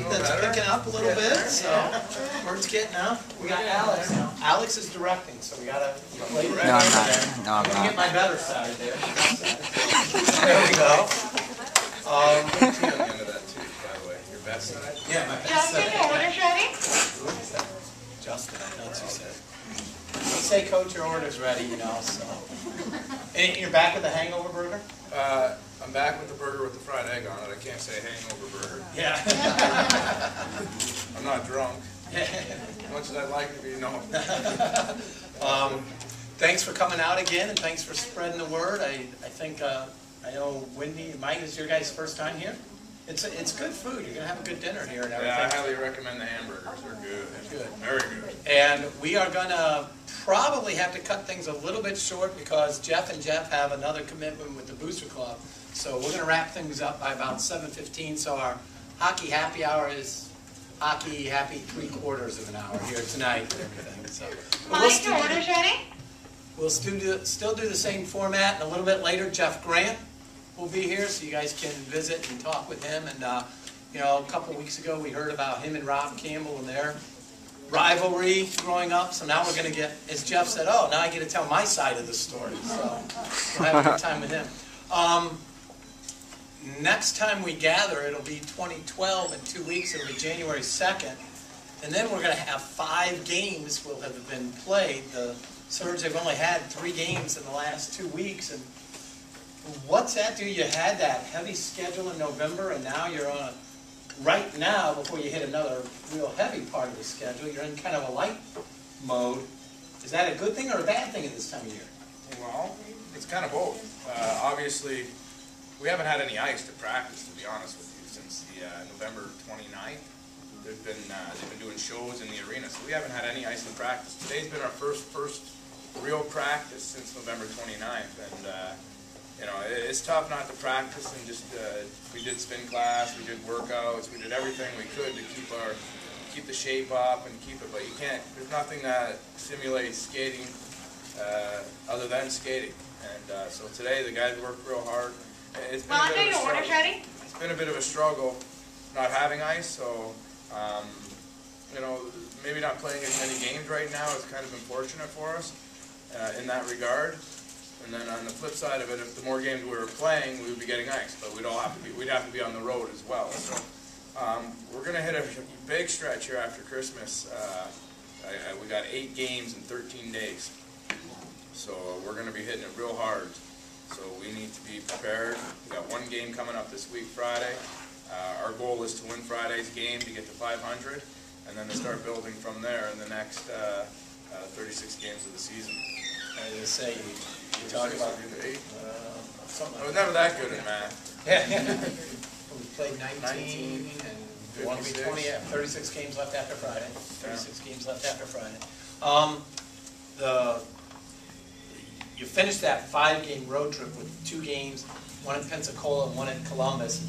That's picking up a little bit, so word's getting out. We got Alex now. Alex is directing, so we gotta play ready. No, I'm not. No, I'm gonna not. get my better side there. There we go. On the end of that too, by the way. Your best side? Yeah, my best Justin, side. your order's ready? Justin, I thought you said. You say, Coach, your order's ready, you know, so. And you're back with the hangover burger? I'm back with the burger with the fried egg on it. I can't say hangover burger. Yeah. I'm not drunk. As much as I'd like to be, no. Thanks for coming out again, and thanks for spreading the word. I think, I know Wendy and Mike, is your guys' first time here? It's good food. You're going to have a good dinner here and everything. Yeah, I highly recommend the hamburgers. They're good. Good. Very good. And we are going to probably have to cut things a little bit short because Jeff and Jeff have another commitment with the Booster Club. So we're going to wrap things up by about 7:15. So our hockey happy hour is hockey happy 3/4 of an hour here tonight. And everything. So Mike, your order's ready? we'll still do the same format. And a little bit later, Jeff Grant will be here, so you guys can visit and talk with him. And you know, a couple weeks ago we heard about him and Rob Campbell and their rivalry growing up. So now we're going to get, as Jeff said, oh, now I get to tell my side of the story. So we'll have a good time with him. Next time we gather, it'll be 2012 in 2 weeks. It'll be January 2nd. And then we're going to have 5 games will have been played. The Surge have only had 3 games in the last 2 weeks. And what's that do? You had that heavy schedule in November, and now you're on a, right now, before you hit another real heavy part of the schedule, you're in kind of a light mode. Is that a good thing or a bad thing at this time of year? Well, it's kind of both. Obviously, we haven't had any ice to practice, to be honest with you, since the November 29th. They've been doing shows in the arena, so we haven't had any ice to practice. Today's been our first real practice since November 29th, and you know, it's tough not to practice and just we did spin class, we did workouts, we did everything we could to keep the shape up and keep it, but you can't. There's nothing that simulates skating other than skating, and so today the guys worked real hard. It's been a bit of a your order's struggle. ready? It's been a bit of a struggle not having ice, so you know, maybe not playing as many games right now is kind of unfortunate for us in that regard. And then on the flip side of it, if the more games we were playing, we would be getting ice, but we'd have to be on the road as well. So we're going to hit a big stretch here after Christmas. We got 8 games in 13 days, so we're going to be hitting it real hard. So we need to be prepared. We got 1 game coming up this week, Friday. Our goal is to win Friday's game to get to 500, and then to start building from there in the next 36 games of the season. I was going to say, you talk about something I was like never that good at math. that. We played 19 and we want to be 20, 36 games left after Friday. 36 games left after Friday. You finished that 5-game road trip with 2 games, 1 in Pensacola and 1 in Columbus.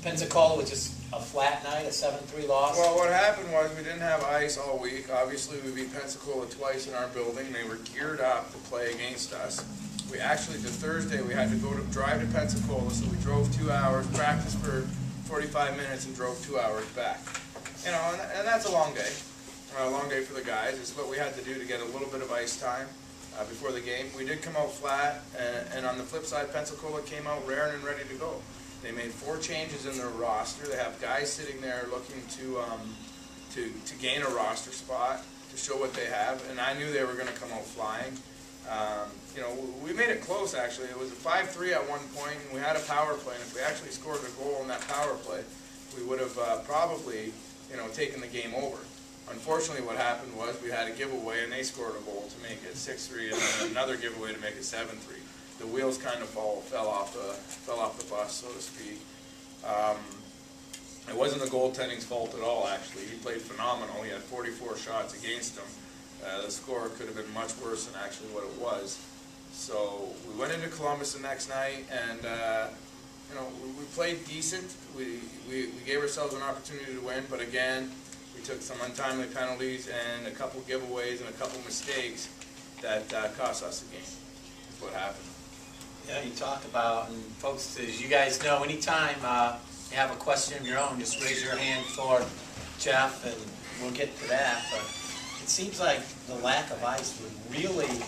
Pensacola was just a flat night, a 7-3 loss. Well, what happened was we didn't have ice all week. Obviously, we beat Pensacola twice in our building. They were geared up to play against us. We actually, the Thursday, we had to drive to Pensacola, so we drove 2 hours, practiced for 45 minutes, and drove 2 hours back. You know, and that's a long day for the guys. It's what we had to do to get a little bit of ice time before the game. We did come out flat, and on the flip side, Pensacola came out raring and ready to go. They made 4 changes in their roster. They have guys sitting there looking to gain a roster spot, to show what they have, and I knew they were going to come out flying. You know, we made it close, actually. It was a 5-3 at one point, and we had a power play, and if we actually scored a goal in that power play, we would have probably, you know, taken the game over. Unfortunately, what happened was we had a giveaway, and they scored a goal to make it 6-3, and then another giveaway to make it 7-3. The wheels kind of fell off the bus, so to speak. It wasn't the goaltending's fault at all, actually. He played phenomenal. He had 44 shots against him. The score could have been much worse than actually what it was. So we went into Columbus the next night, and you know, we played decent. We gave ourselves an opportunity to win, but again, we took some untimely penalties and a couple giveaways and a couple mistakes that cost us the game. That's what happened. Yeah, you talk about, and folks, as you guys know, anytime you have a question of your own, just raise your hand for Jeff, and we'll get to that. But it seems like the lack of ice would really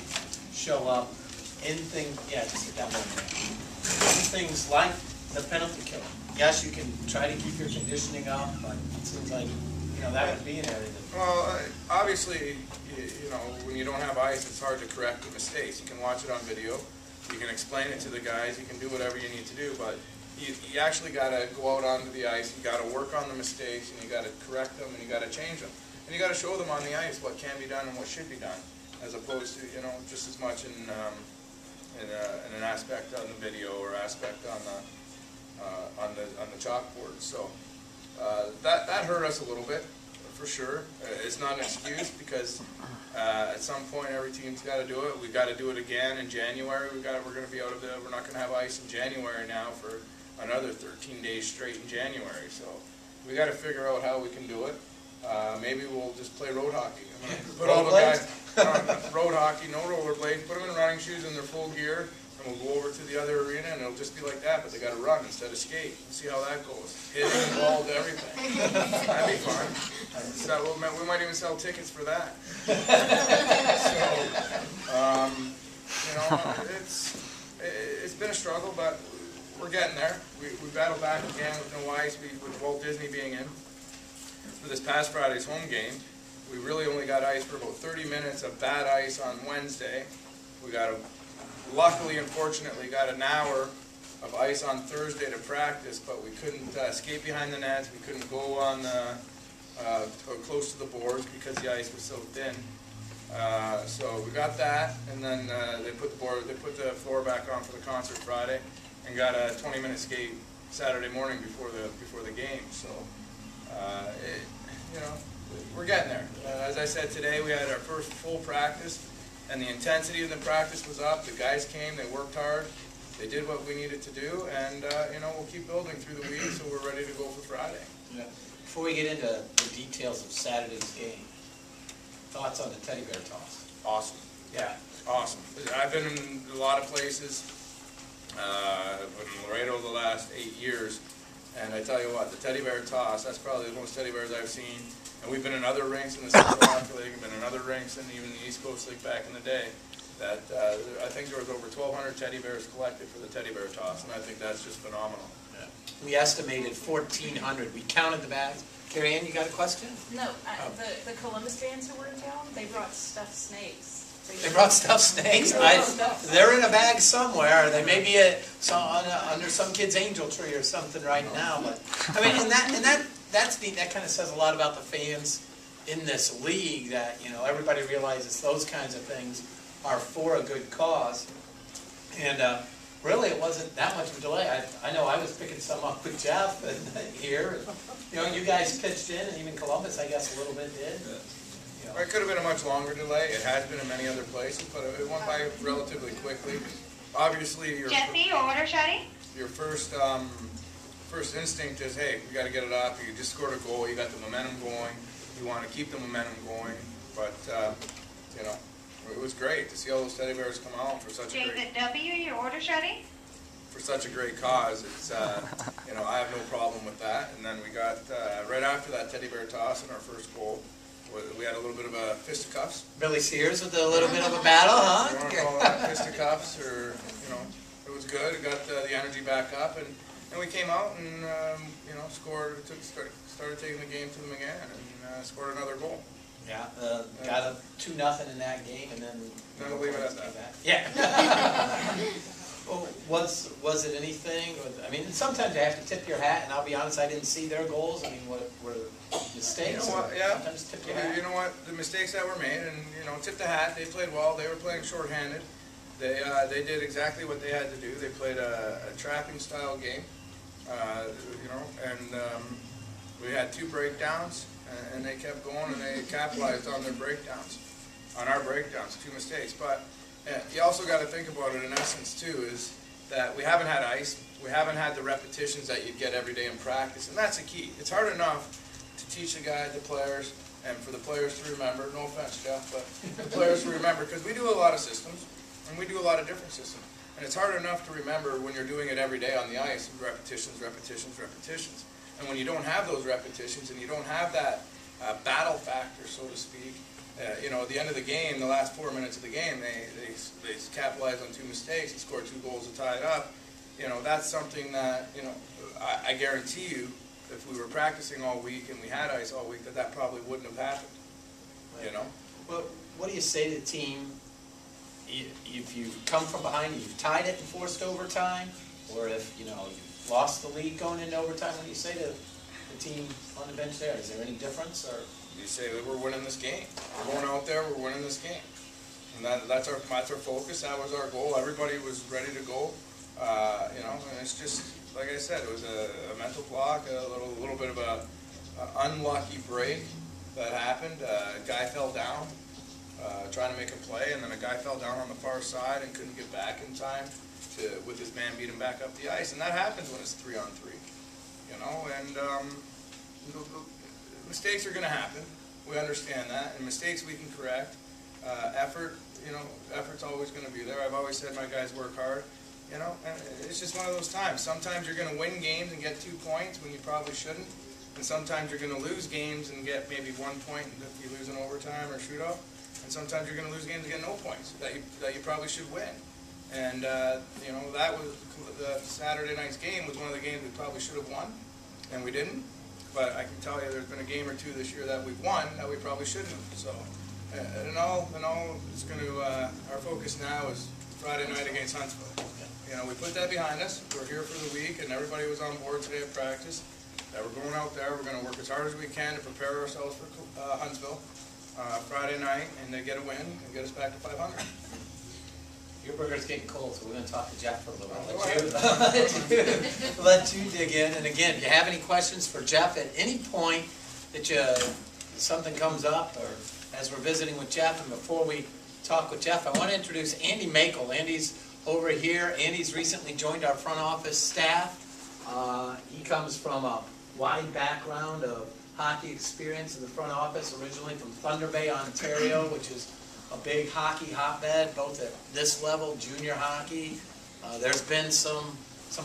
show up in things. Yeah, just sit down there. In things like the penalty kill. Yes, you can try to keep your conditioning up, but it seems like that would be an area that. Well, obviously, when you don't have ice, it's hard to correct the mistakes. You can watch it on video, you can explain it to the guys, you can do whatever you need to do, but you actually got to go out onto the ice, you got to work on the mistakes, and you got to correct them, and you got to change them. And you got to show them on the ice what can be done and what should be done, as opposed to, just as much in an aspect on the video or aspect on the chalkboard. So that hurt us a little bit, for sure. It's not an excuse, because at some point every team's got to do it. We've got to do it again in January. We're going to be out of we're not going to have ice in January now for another 13 days straight in January. So we got to figure out how we can do it. Maybe we'll just play road hockey. Put all the guys on road hockey, no rollerblades. Put them in running shoes in their full gear, and we'll go over to the other arena, and it'll just be like that. But they got to run instead of skate. We'll see how that goes. Hitting, ball, everything. That'd be fun. So we might even sell tickets for that. So, it's been a struggle, but we're getting there. We battled back again with no ice, with Walt Disney being in. For this past Friday's home game, we really only got ice for about 30 minutes of bad ice on Wednesday. We luckily and fortunately got an hour of ice on Thursday to practice, but we couldn't skate behind the nets. We couldn't go on close to the boards because the ice was so thin. So we got that, and then they put the floor back on for the concert Friday, and got a 20-minute skate Saturday morning before the game. So we're getting there. As I said today, we had our first full practice, and the intensity of the practice was up. The guys came, they worked hard, they did what we needed to do, and we'll keep building through the week so we're ready to go for Friday. Yeah. Before we get into the details of Saturday's game, thoughts on the teddy bear toss? Awesome. Yeah. Awesome. I've been in a lot of places, in Laredo the last 8 years, and I tell you what, the teddy bear toss, that's probably the most teddy bears I've seen. And we've been in other rinks in the Central Hockey League, we've been in other rinks in even the East Coast League back in the day, that I think there was over 1,200 teddy bears collected for the teddy bear toss, and I think that's just phenomenal. Yeah. We estimated 1,400. We counted the bags. Carrie Ann, you got a question? No, the Columbus fans who were in town, they brought stuffed snakes. They brought stuffed snakes? They're in a bag somewhere. They may be under some kid's angel tree or something right now. But I mean, that's neat. That kind of says a lot about the fans in this league, that everybody realizes those kinds of things are for a good cause. And really, it wasn't that much of a delay. I know I was picking some up with Jeff and here. You guys pitched in, and even Columbus, I guess, a little bit did. It could have been a much longer delay. It has been in many other places, but it went by relatively quickly. Obviously, Jesse, your order's ready? Your first instinct is, hey, we got to get it up. You just scored a goal. You got the momentum going. You want to keep the momentum going. But it was great to see all those teddy bears come out for such a great. David W, your order's ready? For such a great cause, it's I have no problem with that. And then we got right after that teddy bear toss in our first goal, we had a little bit of a fisticuffs. Billy Sears with a little bit of a battle, huh? You want to call that fisticuffs, or it was good. It got the energy back up, and we came out and scored. Started taking the game to them again, and scored another goal. Yeah, got a 2-0 in that game, and then we'll leave it at that. Yeah. Well, was it anything? I mean, sometimes you have to tip your hat, and I'll be honest, I didn't see their goals. I mean, what were mistakes? You know what? Yeah. Sometimes tip your hat. You know what? The mistakes that were made, and tip the hat. They played well. They were playing shorthanded. They did exactly what they had to do. They played a trapping style game, and we had 2 breakdowns, and they kept going, and they capitalized on their breakdowns, on our breakdowns. 2 mistakes, but. You also got to think about it in essence too, is that we haven't had ice, we haven't had the repetitions that you'd get every day in practice, and that's the key. It's hard enough to teach the players, and for the players to remember, no offense Jeff, but the players to remember, because we do a lot of systems, and we do a lot of different systems. And it's hard enough to remember when you're doing it every day on the ice, repetitions, repetitions, repetitions. And when you don't have those repetitions and you don't have that battle factor, so to speak, you know, at the end of the game, the last 4 minutes of the game, they capitalized on 2 mistakes and scored 2 goals to tie it up. You know, that's something that, you know, I guarantee you, if we were practicing all week and we had ice all week, that probably wouldn't have happened. You know? Well, what do you say to the team if you've come from behind, you've tied it and forced overtime, or if, you know, you've lost the lead going into overtime? What do you say to the team on the bench there? Is there any difference? Or you say that we're winning this game. We're going out there, we're winning this game. And that's our focus. That was our goal. Everybody was ready to go. You know, and it's just, like I said, it was a mental block, a little bit of a unlucky break that happened. A guy fell down trying to make a play, and then a guy fell down on the far side and couldn't get back in time with his man beat him back up the ice. And that happens when it's 3-on-3, you know, and mistakes are going to happen. We understand that, and mistakes we can correct. Effort, you know, effort's always going to be there. I've always said my guys work hard, you know, and it's just one of those times. Sometimes you're going to win games and get 2 points when you probably shouldn't, and sometimes you're going to lose games and get maybe 1 point if you lose in overtime or shootout, and sometimes you're going to lose games and get no points that you probably should win. And you know, that was the Saturday night's game was one of the games we probably should have won, and we didn't. But I can tell you, there's been a game or 2 this year that we've won that we probably shouldn't have. So, in all, it's going to our focus now is Friday night against Huntsville. You know, we put that behind us. We're here for the week, and everybody was on board today at practice. That we're going out there. We're going to work as hard as we can to prepare ourselves for Huntsville Friday night, and to get a win and get us back to 500. your burger's getting cold, so we're going to talk to Jeff for a little bit. Let you dig in. And again, if you have any questions for Jeff at any point that something comes up, or as we're visiting with Jeff, and before we talk with Jeff, I want to introduce Andy Mccall. Andy's over here. Andy's recently joined our front office staff. He comes from a wide background of hockey experience in the front office, originally from Thunder Bay, Ontario, which is a big hockey hotbed, both at this level, junior hockey. There's been some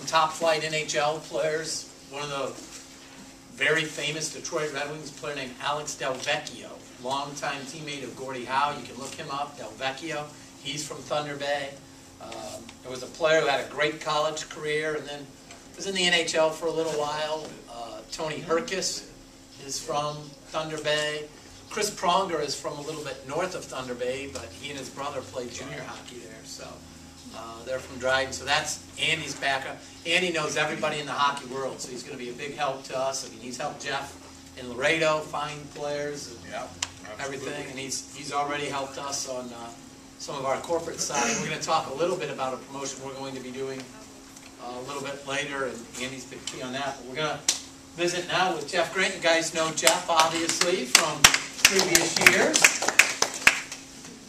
top flight NHL players. One of the very famous Detroit Red Wings player named Alex Del Vecchio, longtime teammate of Gordie Howe. You can look him up, Del Vecchio. He's from Thunder Bay. There was a player who had a great college career and then was in the NHL for a little while. Tony Herkis is from Thunder Bay. Chris Pronger is from a little bit north of Thunder Bay, but he and his brother played junior hockey there. So they're from Dryden. So that's Andy's background. Andy knows everybody in the hockey world, so he's going to be a big help to us. I mean, he's helped Jeff in Laredo find players and everything, and he's already helped us on some of our corporate side. We're going to talk a little bit about a promotion we're going to be doing a little bit later, and Andy's been key on that. But we're going to visit now with Jeff Grant. You guys know Jeff, obviously, from previous years.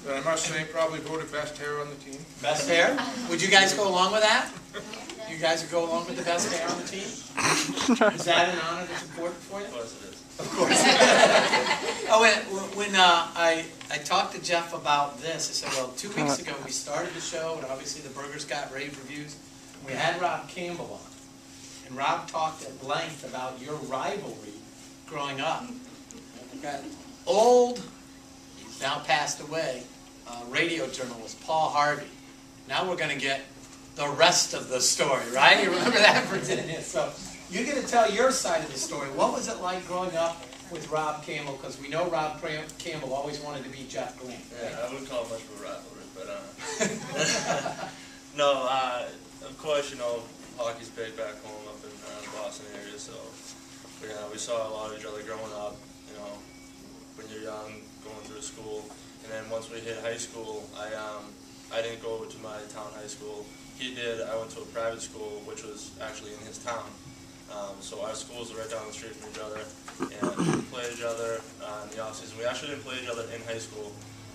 I must say, probably voted best hair on the team. Best hair? Would you guys go along with that? You guys would go along with the best hair on the team? Is that an honor that's important for you? Of course it is. Of course. When I talked to Jeff about this, I said, well, 2 weeks ago we started the show, and obviously the burgers got rave reviews. We had Rob Campbell on, and Rob talked at length about your rivalry growing up. Got old, he's now passed away, radio journalist Paul Harvey. Now we're going to get the rest of the story, right? You remember that, Virginia? So you're going to tell your side of the story. What was it like growing up with Rob Campbell? Because we know Rob Campbell always wanted to be Jeff Grant. Right? Yeah, I wouldn't call it much of a rivalry, but no, of course, you know, hockey's big back home up in the Boston area, so we saw a lot of each other growing up, you know, when you're young, going through school. And then once we hit high school, I didn't go to my town high school. He did. I went to a private school, which was actually in his town. So our schools are right down the street from each other, and we played each other in the off season. We actually didn't play each other in high school.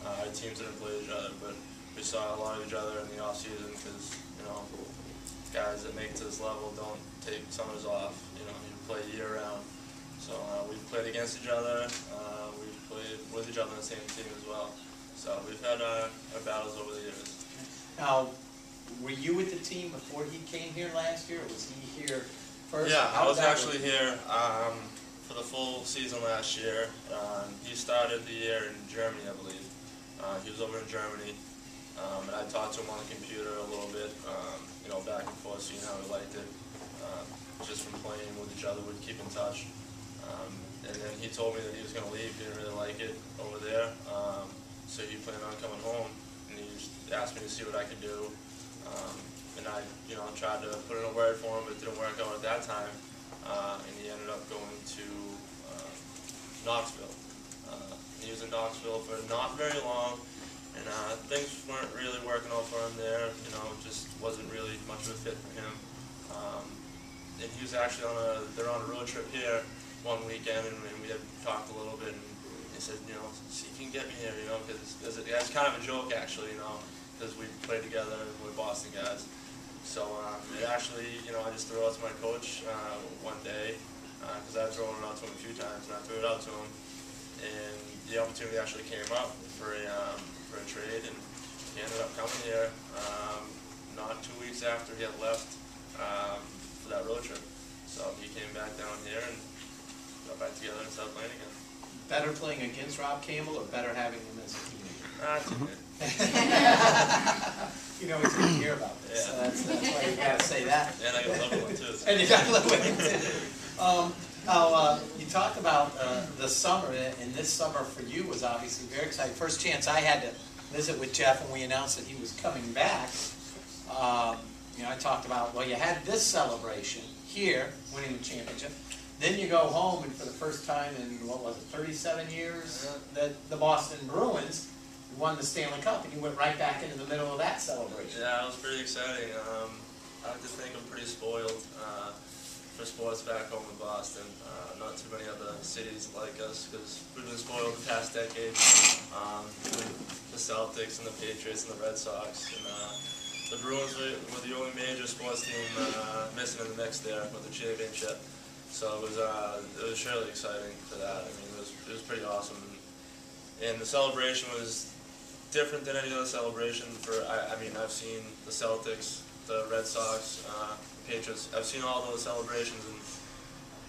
Our teams didn't play each other, but we saw a lot of each other in the off season because, you know, guys that make it to this level don't take summers off. You know, you play year round. So we've played against each other. We've played with each other on the same team as well. So we've had our battles over the years. Now, were you with the team before he came here last year, or was he here first? Yeah, How I was did that actually here for the full season last year. He started the year in Germany, I believe. He was over in Germany, and I talked to him on the computer a little bit, you know, back and forth, seeing how he liked it. Just from playing with each other, we'd keep in touch. And then he told me that he was going to leave. He didn't really like it over there, so he planned on coming home. And he just asked me to see what I could do. And I, you know, tried to put in a word for him, but it didn't work out at that time. And he ended up going to Knoxville. He was in Knoxville for not very long, and things weren't really working out for him there. You know, just wasn't really much of a fit for him. And he was actually they're on a road trip here one weekend, and we had talked a little bit, and he said, you know, see if you can get me here, you know, because it's kind of a joke actually, you know, because we played together and we're Boston guys. So it actually, you know, I just threw it out to my coach one day, because I had thrown it out to him a few times, and I threw it out to him, and the opportunity actually came up for a trade, and he ended up coming here not 2 weeks after he had left for that road trip. So he came back down here and got back together and started playing again. Better playing against Rob Campbell, or better having him as a teammate? Too good. You know he's going to hear about this, so that's why you got to say that. And I got a little one too. So. And you got to live with it. Now, you talked about the summer, and this summer for you was obviously very exciting. First chance I had to visit with Jeff, and we announced that he was coming back. You know, I talked about, well, you had this celebration here, winning the championship. Then you go home, and for the first time in, what was it, 37 years, that the Boston Bruins won the Stanley Cup, and you went right back into the middle of that celebration. Yeah, it was pretty exciting. I like to think I'm pretty spoiled for sports back home in Boston. Not too many other cities like us, because we've been spoiled the past decade with the Celtics and the Patriots and the Red Sox. And the Bruins were the only major sports team missing in the mix there with the championship. So it was surely exciting for that. I mean, it was pretty awesome. And the celebration was different than any other celebration. I mean, I've seen the Celtics, the Red Sox, Patriots. I've seen all those celebrations, and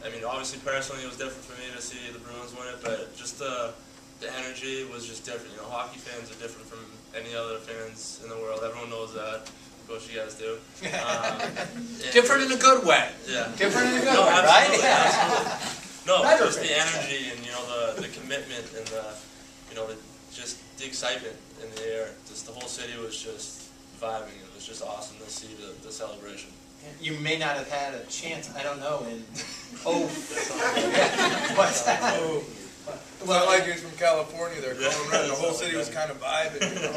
I mean, obviously personally, it was different for me to see the Bruins win it, but just the energy was just different. You know, hockey fans are different from any other fans in the world. Everyone knows that. Of course, you guys do. Different in a good way. Yeah. Different in a good No, way, absolutely, right? absolutely. No, Better just the fans. energy and, you know, the commitment and you know, just the excitement in the air. Just the whole city was just vibing. It was just awesome to see the celebration. You may not have had a chance, I don't know, in what's that? It's not like you're from California, they're going red. The whole city was kind of vibing. You know?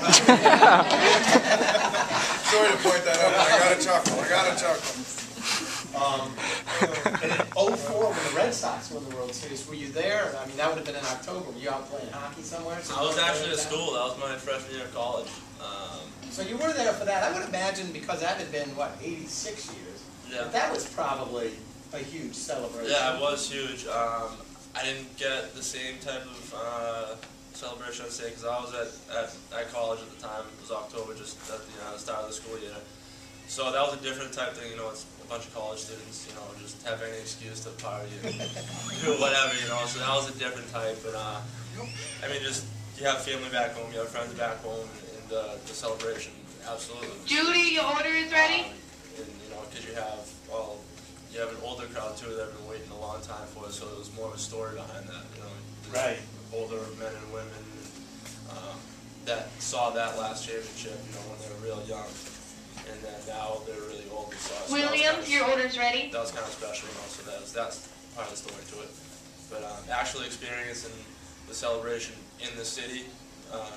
Sorry to point that out, but I got a chuckle. And in 04, when the Red Sox won the World Series, were you there? I mean, that would have been in October. Were you out playing hockey somewhere? I was actually at school. That was my freshman year of college. So you were there for that. I would imagine, because that had been, what, 86 years? Yeah. That was probably a huge celebration. Yeah, it was huge. I didn't get the same type of celebration, I'd say, because I was at college at the time. It was October, just at the start of the school year. So that was a different type thing, you know, it's a bunch of college students, you know, just have any excuse to party and do whatever, you know, so that was a different type. But, I mean, just, you have family back home, you have friends back home, and the celebration, absolutely. Judy, your order is ready? And, you know, because you have an older crowd too that have been waiting a long time for it, so there was more of a story behind that, you know. Right. Older men and women that saw that last championship, you know, when they were real young, and then now they're really old. So Williams, your order's ready? That was kind of special, you know, so that's part of the story to it. But actually experiencing the celebration in the city,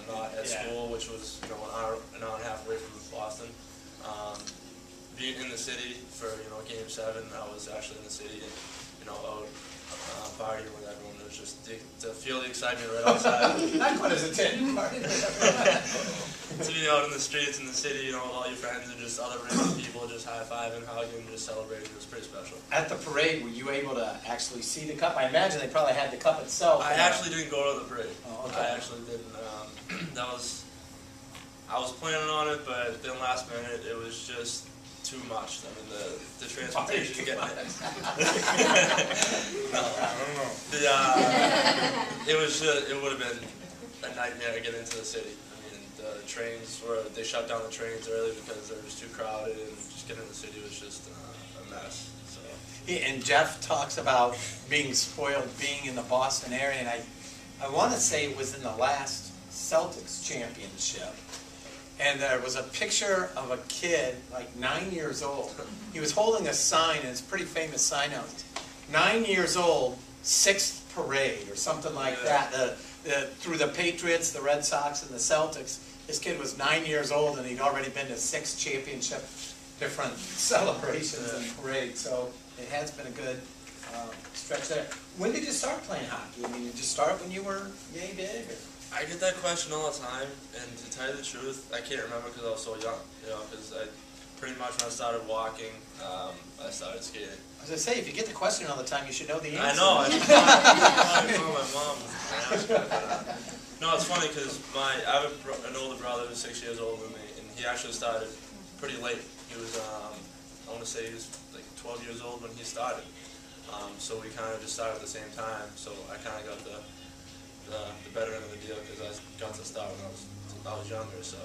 not at school, which was, you know, an hour and a half away from Boston. Being in the city for, you know, Game 7, I was actually in the city and, you know, out partying with everyone. It was just to feel the excitement right outside. Not quite as a tent party. To be out in the streets in the city, you know, with all your friends and just other random people just high-fiving, hugging, just celebrating. It was pretty special. At the parade, were you able to actually see the cup? I imagine they probably had the cup itself. I actually didn't go to the parade. Oh, okay. I actually didn't. That was I was planning on it, but then last minute it was just too much. I mean, the transportation getting it. No, I don't know. it was it would have been a nightmare to get into the city. I mean, the trains they shut down the trains early because they were just too crowded, and just getting in the city was just a mess. So. And Jeff talks about being spoiled, being in the Boston area, and I want to say it was in the last Celtics championship. And there was a picture of a kid, like 9 years old. He was holding a sign, and it's a pretty famous sign out. 9 years old, 6th parade, or something like that. Through the Patriots, the Red Sox, and the Celtics. This kid was 9 years old, and he'd already been to 6 championship different celebrations and parades. So it has been a good stretch there. When did you start playing hockey? I mean, did you start when you were yay big? Or? I get that question all the time, and to tell you the truth, I can't remember because I was so young. You know, because I pretty much when I started walking, I started skating. As I say, if you get the question all the time, you should know the I answer. know. I told my mom. No, it's funny because I have an older brother who's 6 years older than me, and he actually started pretty late. He was, I want to say he was like 12 years old when he started. So we kind of just started at the same time. So I kind of got the better end of the deal because I got to start when I was younger. So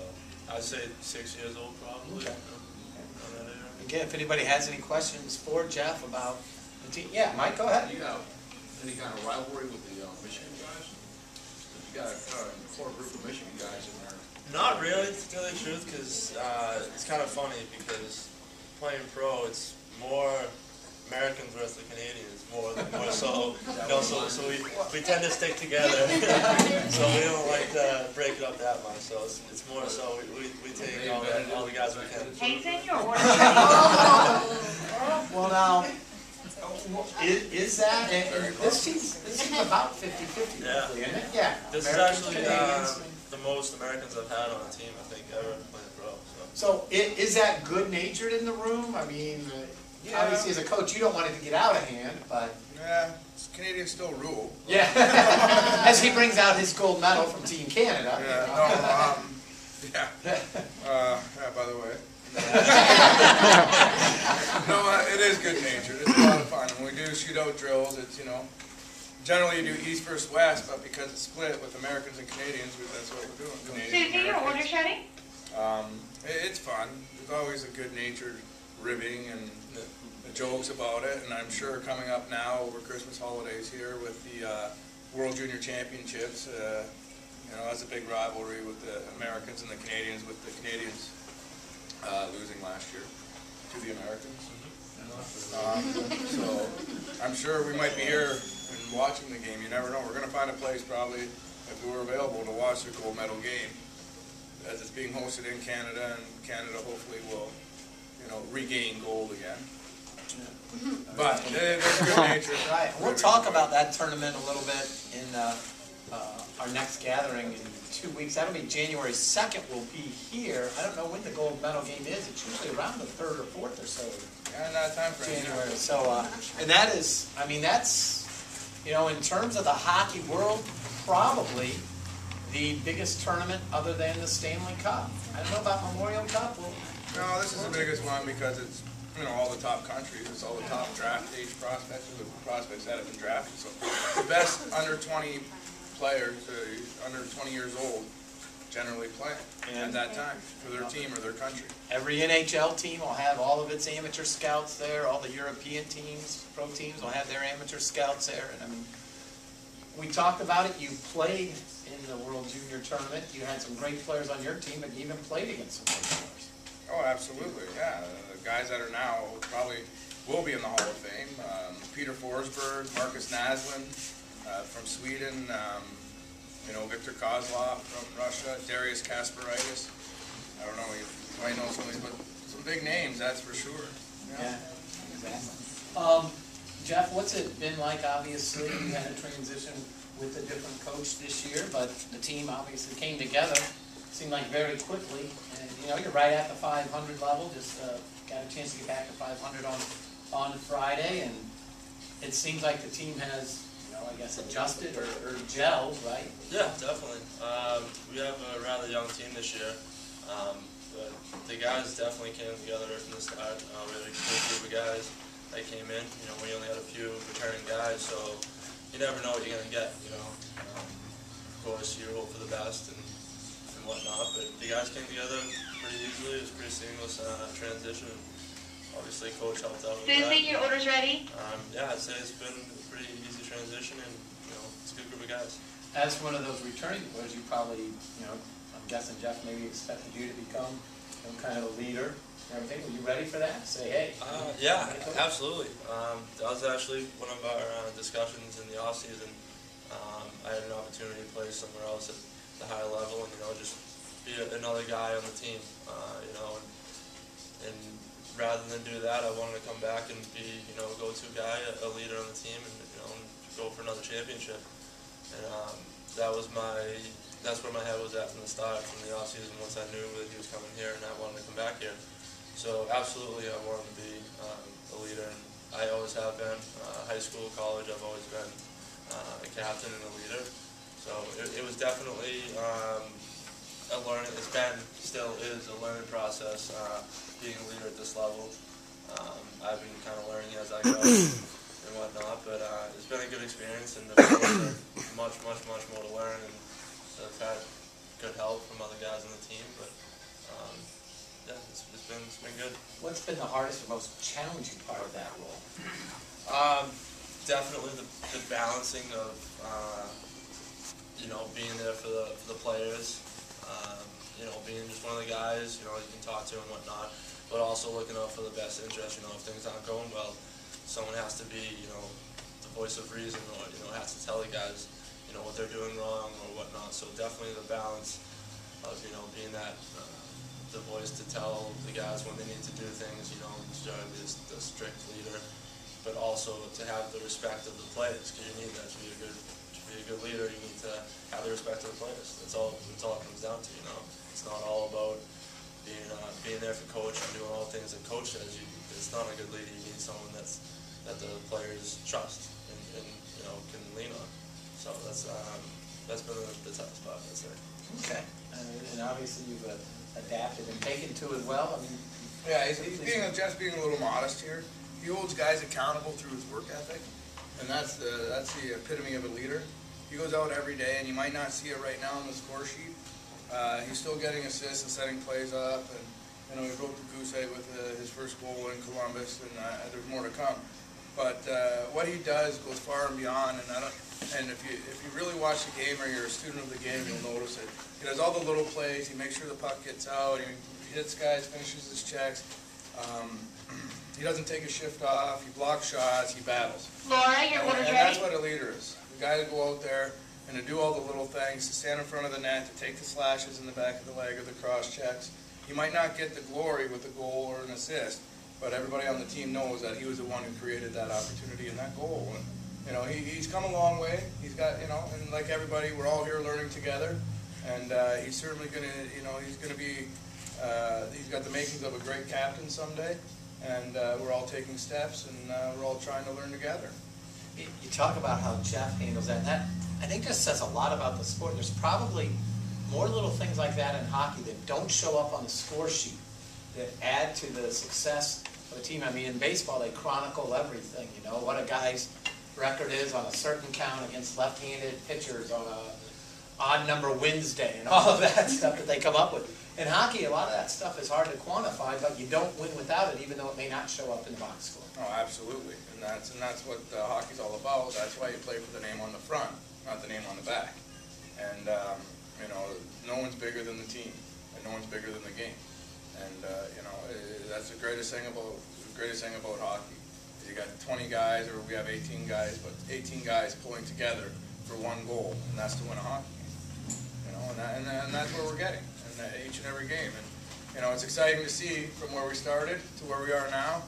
I'd say 6 years old probably. Okay. Again, if anybody has any questions for Jeff about the team, yeah, Mike, go ahead. Do you have any kind of rivalry with the Michigan guys? You got a core group of Michigan guys in there. Not really, to tell you the truth, because it's kind of funny because playing pro, it's more Americans versus the Canadians, more so. You know, so we tend to stick together. So we don't like to break it up that much. So it's more so we take all the guys we can. Hey, send your order. Well, now, is that, this seems about 50-50, Yeah. roughly, isn't it? Yeah. This is Americans, actually Canadians. the most Americans I've had on a team, I think, ever playing pro. So is that good-natured in the room? I mean, Yeah. obviously as a coach, you don't want it to get out of hand, but... Yeah, Canadians still rule. Yeah. As he brings out his gold medal from Team Canada. Yeah, by the way. No, it is good natured. It's a lot of fun. And we do shootout drills. It's, you know, generally you do East versus West, but because it's split with Americans and Canadians, that's what we're doing. Canadians Susie, your Americans. order's ready? It's fun. There's always a good natured ribbing and the jokes about it. And I'm sure coming up now over Christmas holidays here with the World Junior Championships, you know, that's a big rivalry with the Americans and the Canadians, with the Canadians losing last year to the Americans. So I'm sure we might be here and watching the game. You never know. We're going to find a place probably, if we were available, to watch the gold medal game, as it's being hosted in Canada, and Canada hopefully will, you know, regain gold again. But there's good nature. Right. We'll talk about that tournament a little bit in our next gathering in 2 weeks. That'll be January 2nd. We'll be here. I don't know when the gold medal game is. It's usually around the 3rd or 4th or so. Yeah, in that time frame. January. So, and that is, I mean, that's, you know, in terms of the hockey world, probably the biggest tournament other than the Stanley Cup. I don't know about Memorial Cup. Well, No, this is the biggest one because it's, you know, all the top countries. It's all the top draft age prospects, or the prospects that have been drafted. So the best under 20 players, under 20 years old, generally play at that time for their team or their country. every NHL team will have all of its amateur scouts there. All the European teams, pro teams, will have their amateur scouts there. And I mean, we talked about it. You played in the World Junior Tournament. You had some great players on your team, but you even played against some great players. Oh, absolutely, yeah. The guys that are now probably will be in the Hall of Fame. Peter Forsberg, Marcus Naslund from Sweden, you know, Victor Kozlov from Russia, Darius Kasparaitis. I don't know, you might know some of these, but some big names, that's for sure. Yeah, exactly. Jeff, what's it been like? Obviously, you had a transition with a different coach this year, but the team obviously came together, seemed like very quickly. And, you know, you're right at the 500 level, just got a chance to get back to 500 on Friday, and it seems like the team has, you know, I guess adjusted or gelled, right? Yeah, definitely. We have a rather young team this year. But the guys definitely came together from the start. We had a good group of guys that came in. You know, we only had a few returning guys, so you never know what you're going to get, you know. Of course, you hope for the best and whatnot, but the guys came together pretty easily. It was a pretty seamless transition. Obviously, Coach helped out with that. Susie, your order's ready. Yeah, I'd say it's been a pretty easy transition, and you know, it's a good group of guys. As one of those returning players, you probably, you know, I'm guessing Jeff maybe expected you to become some kind of a leader and everything. Were you ready for that? Say, hey. Yeah, absolutely. That was actually one of our discussions in the off season. I had an opportunity to play somewhere else at the higher level, and you know, just be another guy on the team. You know, and rather than do that, I wanted to come back and be, you know, a go-to guy, a leader on the team, and you know, and go for another championship. And that's where my head was at from the start, from the off season. Once I knew that he was coming here, and I wanted to come back here. So absolutely, I wanted to be a leader, and I always have been. High school, college, I've always been a captain and a leader. So it was definitely a learning. It's been, still is a learning process. Being a leader at this level, I've been kind of learning as I go and whatnot. But it's been a good experience, and there's much more to learn. And I've had good help from other guys on the team, but yeah, it's been good. What's been the hardest or most challenging part of that role? Definitely the balancing of you know, being there for the players. You know, being just one of the guys, you know, you can talk to and whatnot, but also looking out for the best interest. You know, if things aren't going well, someone has to be, you know, the voice of reason, or you know, has to tell the guys, you know, what they're doing wrong or whatnot. So definitely the balance of, you know, being that the voice to tell the guys when they need to do things. You know, instead of the strict leader, but also to have the respect of the players, because you need that to be a good leader. You need to have the respect of the players. That's all it comes down to. You know, it's not all about being there for coach and doing all the things that coach says. It's not a good leader. You need someone that the players trust and you know, can lean on. So that's been the toughest part, I'd say. Okay, and obviously you've adapted and taken to it well. I mean, Yeah, Jeff's being a little modest here. He holds guys accountable through his work ethic, and that's the epitome of a leader. He goes out every day, and you might not see it right now on the score sheet. He's still getting assists and setting plays up, and you know, he broke the goose egg with his first goal in Columbus, and there's more to come. But what he does goes far and beyond, and if you really watch the game or you're a student of the game, you'll notice it. He does all the little plays. He makes sure the puck gets out. He hits guys, finishes his checks. He doesn't take a shift off. He blocks shots. He battles. Laura, your order's And ready. that's what a leader is. The guy to go out there and to do all the little things, to stand in front of the net, to take the slashes in the back of the leg or the cross checks. He might not get the glory with a goal or an assist, but everybody on the team knows that he was the one who created that opportunity and that goal. And you know, he's come a long way. He's got, you know, and like everybody, we're all here learning together. And he's certainly going to, you know, he's going to be, he's got the makings of a great captain someday. And we're all taking steps, and we're all trying to learn together. you talk about how Jeff handles that, and that, I think, just says a lot about the sport. There's probably more little things like that in hockey that don't show up on the score sheet that add to the success of the team. I mean, in baseball, they chronicle everything, you know, what a guy's record is on a certain count against left-handed pitchers on a odd number Wednesday and all of that stuff that they come up with. In hockey, a lot of that stuff is hard to quantify, but you don't win without it, even though it may not show up in the box score. Oh, absolutely, and that's what hockey's all about. That's why you play for the name on the front, not the name on the back. And you know, no one's bigger than the team, and no one's bigger than the game. And you know, that's the greatest thing about hockey. You got 20 guys, or we have 18 guys, but 18 guys pulling together for one goal, and that's to win a hockey game. You know, and that's where we're getting, and each and every game. And you know, it's exciting to see from where we started to where we are now,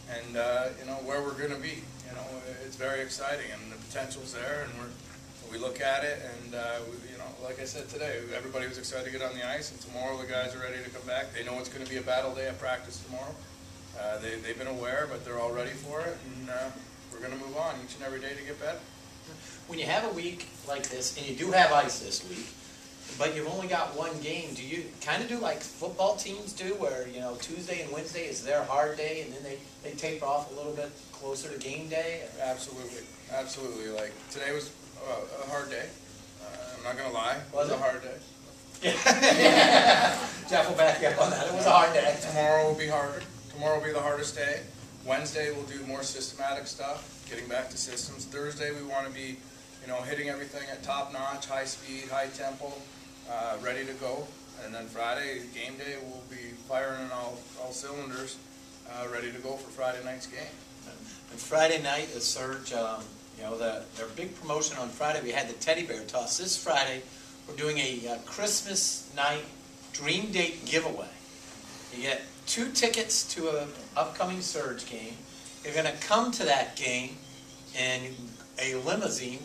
and you know, where we're going to be. You know, it's very exciting, and the potential's there, and we look at it, and you know, like I said today, everybody was excited to get on the ice, and tomorrow the guys are ready to come back. They know it's going to be a battle day at practice tomorrow. They've been aware, but they're all ready for it, and we're going to move on each and every day to get better. When you have a week like this, and you do have ice this week, but you've only got one game. Do you kind of do like football teams do, where, you know, Tuesday and Wednesday is their hard day, and then they taper off a little bit closer to game day? Absolutely, absolutely. Like, today was a hard day. I'm not gonna lie, it Was was a it? hard day. Jeff will back you up on that. It was a hard day. Tomorrow will be harder. Tomorrow will be the hardest day. Wednesday we'll do more systematic stuff, getting back to systems. Thursday we want to be, you know, hitting everything at top notch, high speed, high tempo, ready to go. And then Friday, game day, we'll be firing on all cylinders, ready to go for Friday night's game. And Friday night, the Surge, you know, their big promotion on Friday, we had the teddy bear toss. This Friday, we're doing a Christmas night dream date giveaway. You get 2 tickets to an upcoming Surge game. You're going to come to that game in a limousine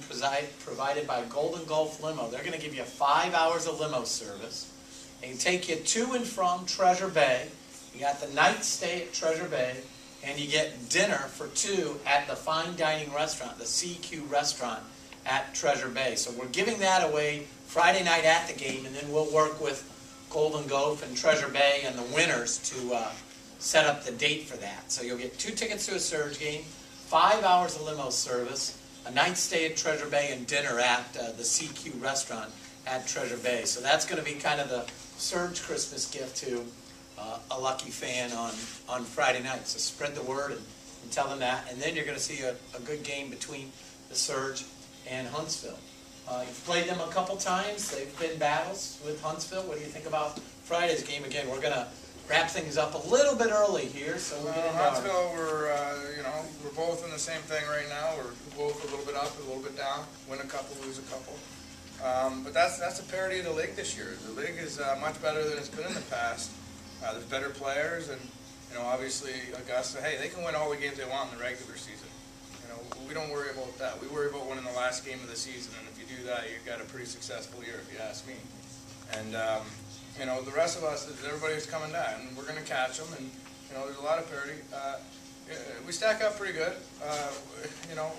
provided by Golden Gulf Limo. They're going to give you 5 hours of limo service. They can take you to and from Treasure Bay. You got the night stay at Treasure Bay, and you get dinner for 2 at the fine dining restaurant, the CQ restaurant at Treasure Bay. So we're giving that away Friday night at the game, and then we'll work with Golden Gulf and Treasure Bay and the winners to set up the date for that. So you'll get 2 tickets to a Surge game, 5 hours of limo service, a night stay at Treasure Bay, and dinner at the CQ restaurant at Treasure Bay. So that's going to be kind of the Surge Christmas gift to a lucky fan on Friday night. So spread the word and tell them that. And then you're going to see a good game between the Surge and Huntsville. You've played them a couple times. They've been battles with Huntsville. What do you think about Friday's game? Again, we're going to wrap things up a little bit early here, so we'll get into Huntsville, we're both in the same thing right now. We're both a little bit up, a little bit down. Win a couple, lose a couple. But that's a parity of the league this year. The league is much better than it's been in the past. There's better players, and obviously Augusta. Hey, they can win all the games they want in the regular season. We don't worry about that. We worry about winning the last game of the season, and if you do that, you've got a pretty successful year, if you ask me. And the rest of us, everybody's coming down, and we're going to catch them, and there's a lot of parity. We stack up pretty good.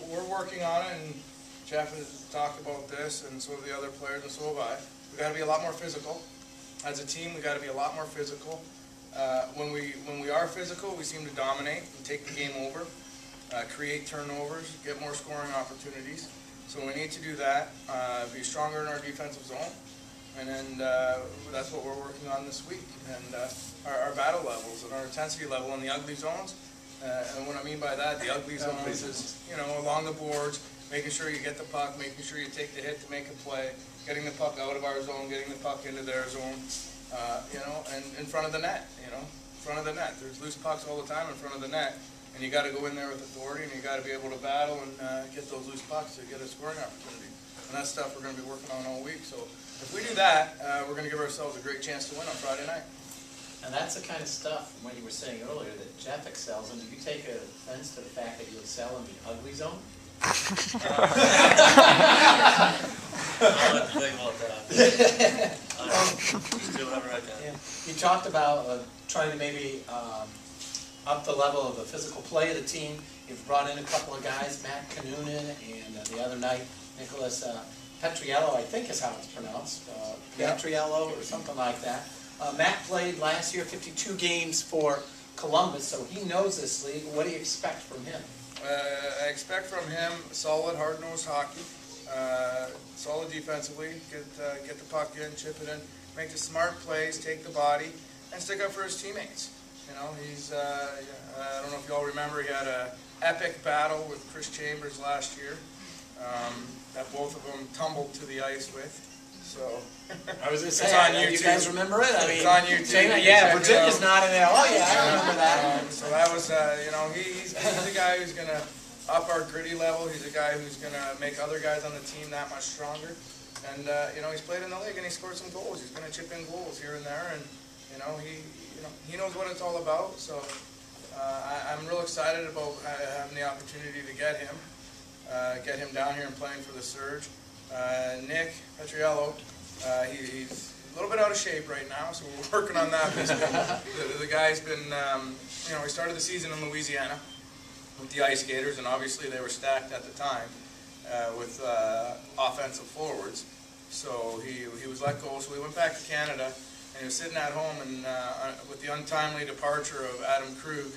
We're working on it, and Jeff has talked about this, and so have the other players, and so have I. We've got to be a lot more physical. As a team, we've got to be a lot more physical. When we are physical, we seem to dominate and take the game over. Create turnovers, get more scoring opportunities. So we need to do that, be stronger in our defensive zone, and then that's what we're working on this week. And our battle levels and our intensity level in the ugly zones. And what I mean by that, the ugly zones is, along the boards, making sure you get the puck, making sure you take the hit to make a play, getting the puck out of our zone, getting the puck into their zone, and in front of the net, in front of the net. There's loose pucks all the time in front of the net. And you got to go in there with authority, and you got to be able to battle and get those loose pucks to get a scoring opportunity. And that's stuff we're going to be working on all week. So if we do that, we're going to give ourselves a great chance to win on Friday night. And that's the kind of stuff, from what you were saying earlier, that Jeff excels in. Do you take offense to the fact that you excel in the ugly zone? I don't have to think about that. Just do whatever I can. Yeah. You talked about trying to maybe up the level of the physical play of the team. You've brought in a couple of guys, Matt Kanunen, and the other night, Nicholas Petriello, I think is how it's pronounced, Petriello or something like that. Matt played last year 52 games for Columbus, so he knows this league. What do you expect from him? I expect from him solid, hard-nosed hockey, solid defensively, get the puck in, chip it in, make the smart plays, take the body, and stick up for his teammates. He's, I don't know if you all remember, he had an epic battle with Chris Chambers last year that both of them tumbled to the ice with. So I was going to say, it's on you guys remember it? I mean, it's on YouTube. Yeah, Virginia's not in there. Oh yeah, I remember that. So that was, he's a guy who's going to up our gritty level. He's a guy who's going to make other guys on the team that much stronger. And he's played in the league and he scored some goals. He's going to chip in goals here and there, and he knows what it's all about. So I'm real excited about having the opportunity to get him down here and playing for the Surge. Nick Petriello, he's a little bit out of shape right now, so we're working on that. The guy's been, he started the season in Louisiana with the Ice Gators, and obviously they were stacked at the time with offensive forwards. So he was let go, so we went back to Canada, and he was sitting at home, and with the untimely departure of Adam Krug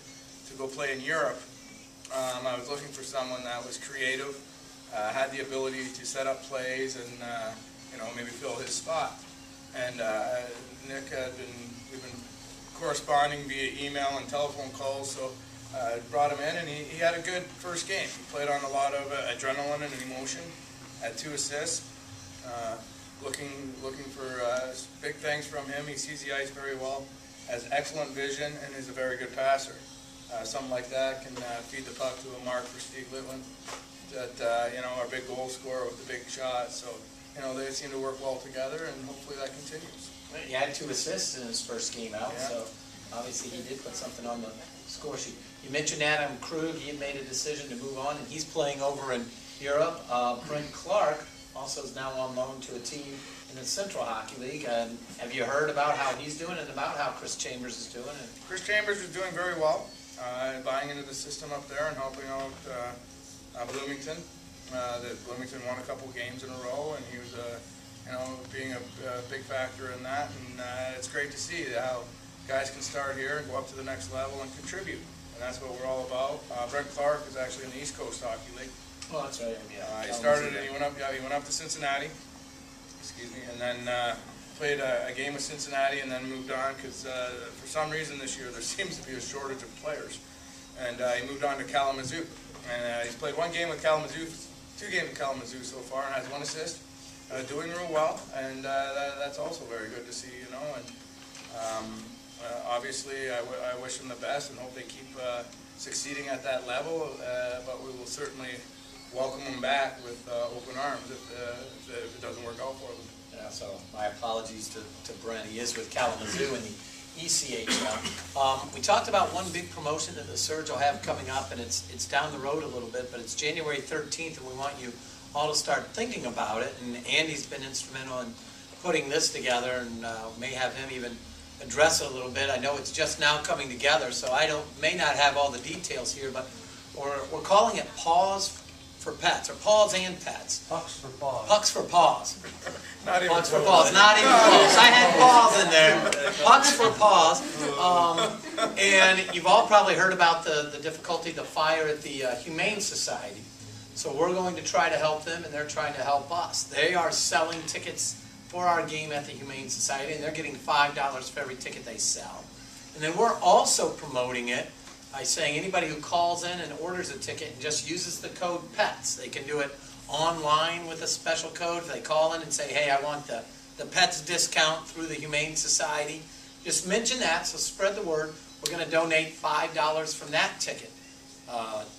to go play in Europe, I was looking for someone that was creative, had the ability to set up plays and maybe fill his spot. And Nick we've been corresponding via email and telephone calls, so brought him in, and he had a good first game. He played on a lot of adrenaline and emotion, had 2 assists. Looking for big things from him. He sees the ice very well, has excellent vision, and is a very good passer. Something like that can feed the puck to a mark for Steve Litwin, that our big goal scorer with the big shot. So they seem to work well together, and hopefully that continues. He had 2 assists in his first game out, Yeah. so obviously he did put something on the score sheet. You mentioned Adam Krug. He had made a decision to move on, and he's playing over in Europe. Brent Clark also is now on loan to a team in the Central Hockey League. And have you heard about how he's doing and about how Chris Chambers is doing? Chris Chambers is doing very well, buying into the system up there and helping out Bloomington. Bloomington won a couple games in a row, and he was being a big factor in that. And it's great to see how guys can start here and go up to the next level and contribute. And that's what we're all about. Brent Clark is actually in the East Coast Hockey League. Oh, that's right. Yeah. He started and he went up to Cincinnati. Excuse me, and then played a game with Cincinnati, and then moved on because for some reason this year there seems to be a shortage of players. And he moved on to Kalamazoo, and he's played 1 game with Kalamazoo, 2 games with Kalamazoo so far, and has 1 assist. Doing real well, and that's also very good to see, And obviously, I wish them the best and hope they keep succeeding at that level. But we will certainly welcome them back with open arms if it doesn't work out for them. Yeah, so my apologies to Brent. He is with Kalamazoo in the ECHL. We talked about one big promotion that the Surge will have coming up, and it's down the road a little bit, but it's January 13th, and we want you all to start thinking about it. And Andy's been instrumental in putting this together, and may have him even address it a little bit. I know it's just now coming together, so I may not have all the details here, but we're calling it Paws for Pets, or Paws and Pets. Pucks for paws. Pucks for Paws. Not even Pucks for close. Paws, not even close. I had paws in there. Pucks for Paws. And you've all probably heard about the difficulty, the fire at the Humane Society. So we're going to try to help them, and they're trying to help us. They are selling tickets for our game at the Humane Society, and they're getting $5 for every ticket they sell. And then we're also promoting it by saying anybody who calls in and orders a ticket and just uses the code PETS, they can do it online with a special code. If they call in and say, hey, I want the PETS discount through the Humane Society, just mention that, so spread the word. We're going to donate $5 from that ticket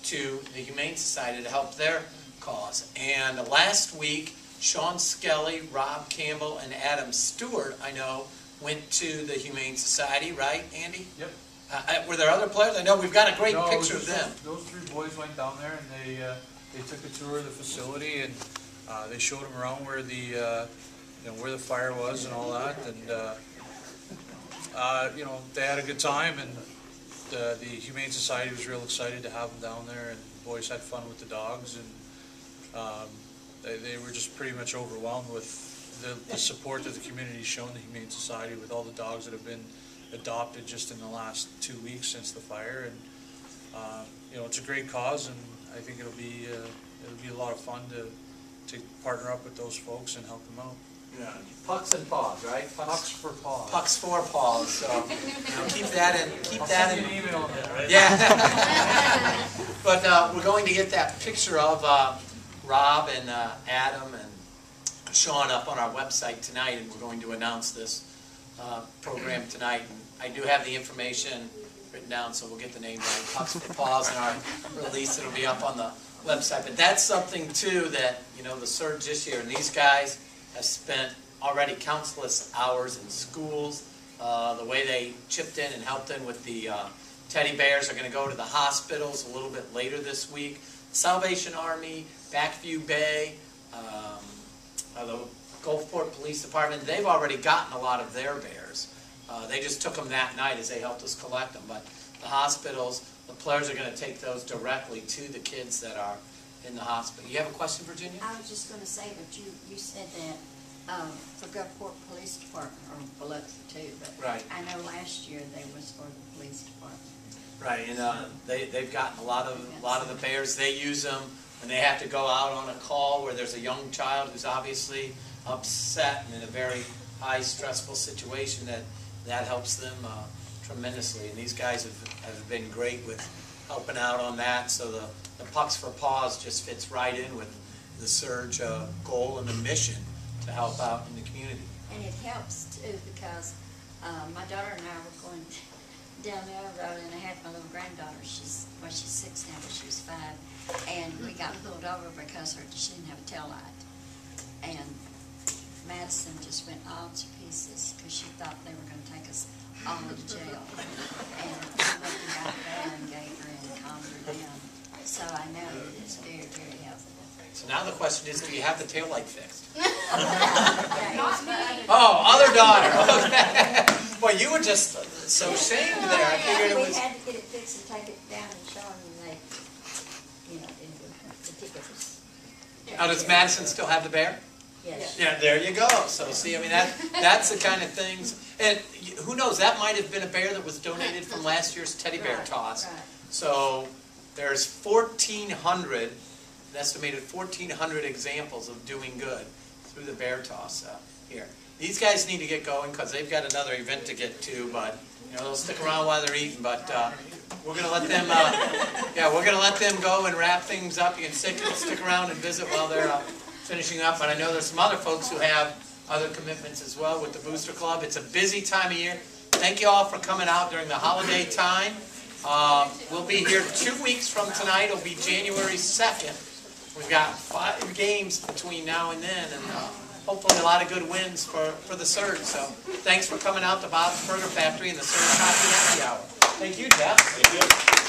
to the Humane Society to help their cause. And last week, Sean Skelly, Rob Campbell, and Adam Stewart, I know, went to the Humane Society, right, Andy? Yep. Were there other players? I know we've got a great No, picture of them. Those 3 boys went down there, and they took a tour of the facility, and they showed them around where where the fire was and all that, and they had a good time, and the Humane Society was real excited to have them down there, and the boys had fun with the dogs, and they were just pretty much overwhelmed with the support that the community's shown the Humane Society with all the dogs that have been adopted just in the last 2 weeks since the fire, and it's a great cause, and I think it'll be a lot of fun to partner up with those folks and help them out. Yeah. Pucks and Paws, right? Pucks for paws. Pucks for Paws. So keep that in. I'll send you an email on that, right? Yeah. But we're going to get that picture of Rob and Adam and Sean up on our website tonight, and we're going to announce this program tonight. And I do have the information written down, so we'll get the name right. Pucks for Paws in our release. It'll be up on the website. But that's something too that the Surge this year, and these guys have spent already countless hours in schools. The way they chipped in and helped in with the teddy bears are going to go to the hospitals a little bit later this week. Salvation Army, Backview Bay, the Gulfport Police Department, they've already gotten a lot of their bears. They just took them that night as they helped us collect them. But the hospitals, the players are going to take those directly to the kids that are in the hospital. You have a question, Virginia? I was just going to say that you said that for Gulfport Police Department, or Biloxi too, but Right. I know last year they was for the police department. Right, and they've gotten a lot of the bears. They use them when they have to go out on a call where there's a young child who's obviously upset and in a very high stressful situation. That helps them tremendously. And these guys have been great with helping out on that. So the Pucks for Paws just fits right in with the Surge goal and the mission to help out in the community. And it helps too, because my daughter and I were going down the road, and I had my little granddaughter. She's 6 now, but she was 5, and we got pulled over because she didn't have a tail light. And Madison just went all to pieces because she thought they were going to take us all to jail. And I looked right there and gave her and calmed her down. So I know it is very, very helpful. So now the question is, do you have the taillight fixed? Not me. Oh, other daughter. Okay. Boy, you were just so shamed there. I figured it We was. had to get it fixed and take it down and show them, and they, the ticket was. Now, does Madison still have the bear? Yes. Yeah, there you go. So see, I mean, that's the kind of things. And who knows, that might have been a bear that was donated from last year's teddy bear toss. Right. So there's 1,400, an estimated 1,400 examples of doing good through the bear toss here. These guys need to get going because they've got another event to get to, but they'll stick around while they're eating. But we're gonna let them, we're gonna let them go and wrap things up. You can stick around and visit while they're finishing up. And I know there's some other folks who have other commitments as well with the Booster Club. It's a busy time of year. Thank you all for coming out during the holiday time. We'll be here 2 weeks from tonight. It'll be January 2nd. We've got 5 games between now and then, and hopefully a lot of good wins for the Surge. So thanks for coming out to Bob's Burger Factory and the Surge Hockey Happy Hour. Thank you, Jeff. Thank you.